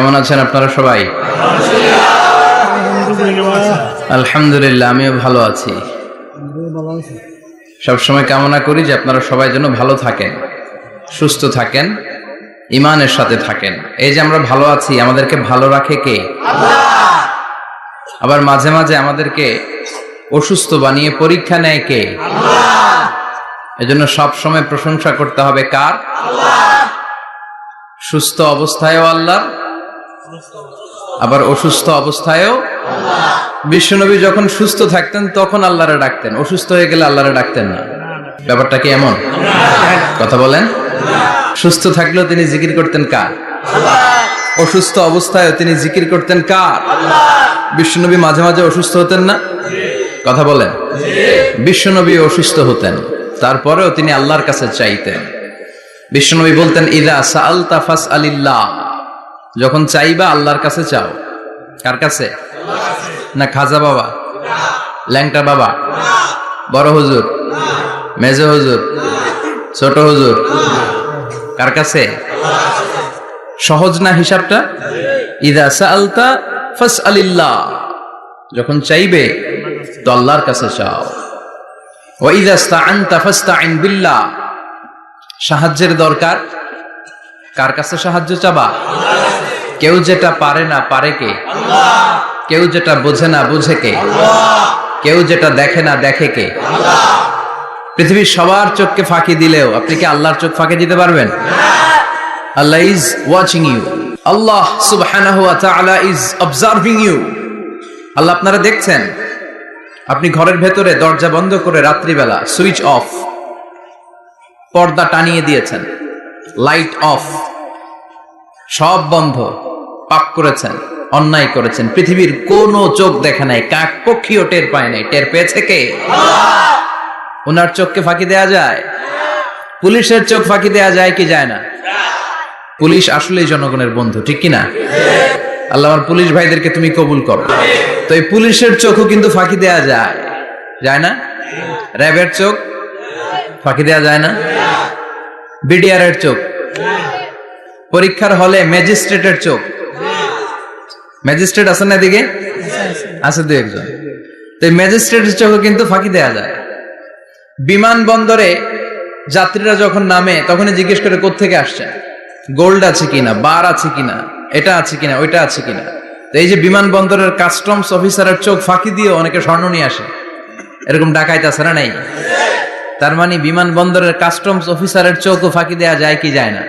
কেমন আছেন আপনারা সবাই? আলহামদুলিল্লাহ, আমিও ভালো আছি। সবসময় কামনা করি যে আপনারা সবাই যেন ভালো থাকেন, সুস্থ থাকেন, ঈমানের সাথে থাকেন। এই যে আমরা ভালো আছি, আমাদেরকে ভালো রাখে কে? আল্লাহ। আবার মাঝে মাঝে আমাদেরকে অসুস্থ বানিয়ে পরীক্ষা নেয় কে? আল্লাহ। এজন্য সব সময় প্রশংসা করতে হবে কার? আল্লাহ। সুস্থ অবস্থায়ও আল্লাহ, আবার অসুস্থ অবস্থায়ও আল্লাহ। বিশ্বনবী যখন সুস্থ থাকতেন তখন আল্লাহরে ডাকতেন, অসুস্থ হয়ে গেলে আল্লাহরে ডাকতেন না। ব্যাপারটা কি এমন? কথা বলেন। সুস্থ থাকলেও তিনি জিকির করতেন কার? আল্লাহ। অসুস্থ অবস্থায়ও তিনি জিকির করতেন কার? আল্লাহ। বিশ্বনবী মাঝে মাঝে অসুস্থ হতেন না? কথা বলেন। বিশ্বনবী অসুস্থ হতেন, তারপরেও তিনি আল্লাহর কাছে চাইতেন। বিশ্বনবী বলতেন, ইযা সাআলতা ফাসআলিল্লাহ, যখন চাইবা আল্লাহর কাছে চাও। কার কাছে? না খাজা বাবা, ল্যাংটা বাবা, বড় হুজুর, মেজ হুজুর, ছোট হুজুর? কার কাছে? সহজ না হিসাবটা? ইযা সাআলতা ফাসআলিল্লাহ, যখন চাইবে তো আল্লাহর কাছে চাও। ওয়া ইযা ইসতাআনতা ফাসতাইন বিল্লাহ, সাহায্যের দরকার কার কাছে সাহায্য চাবা? কেউ যেটা পারে না পারে কে? আল্লাহ। কেউ যেটা বোঝে না বুঝে কে? আল্লাহ। কেউ যেটা দেখে না দেখে কে? আল্লাহ। পৃথিবীর সবার চোখকে ফাঁকি দিলেও আপনি কি আল্লাহর চোখ ফাঁকি দিতে পারবেন? আল্লাহ ইজ ওয়াচিং ইউ, আল্লাহ সুবহানাহু ওয়া তাআলা ইজ অবজার্ভিং ইউ। আল্লাহ আপনারা দেখছেন। আপনি ঘরের ভেতরে দরজা বন্ধ করে রাত্রিবেলা সুইচ অফ, পর্দা টানিয়ে দিয়েছেন, লাইট অফ, সব বন্ধ, পাপ করেছেন, অন্যায় করেছেন, পৃথিবীর কোনো চোখ দেখে নাই, কাক পক্ষীও টের পায় নাই। টের পেয়েছে কে? আল্লাহ। ওনার চোখকে ফাঁকি দেয়া যায়? পুলিশের চোখ ফাঁকি দেয়া যায় কি যায় না? পুলিশ আসলেই জনগণের বন্ধু, ঠিক কিনা? আল্লাহ আমার পুলিশ ভাইদেরকে তুমি কবুল করো। তো এই পুলিশের চোখও কিন্তু ফাঁকি দেয়া যায়, যায় না? র্যাবের চোখ ফাঁকি দেয়া যায় না? বিডিআরের চোখ, পরীক্ষার হলে ম্যাজিস্ট্রেটের চোখ, ম্যাজিস্ট্রেট আছেন না এদিকে? আছে দু একজন। তো ম্যাজিস্ট্রেটের চোখও কিন্তু ফাঁকি দেয়া যায়। বিমানবন্দরে যাত্রীরা যখন নামে তখনই জিজ্ঞেস করে কোত্থেকে আসছেন, গোল্ড আছে কিনা, বার আছে কিনা, এটা আছে কিনা, ওইটা আছে কিনা। তো এই যে বিমানবন্দরের কাস্টমস অফিসারের চোখ ফাঁকি দিয়ে অনেকে স্বর্ণ নিয়ে আসে, এরকম ডাকাইত আছে না নাই? তার মানে বিমানবন্দরের কাস্টমস অফিসারের চোখও ফাঁকি দেয়া যায় কি যায় না?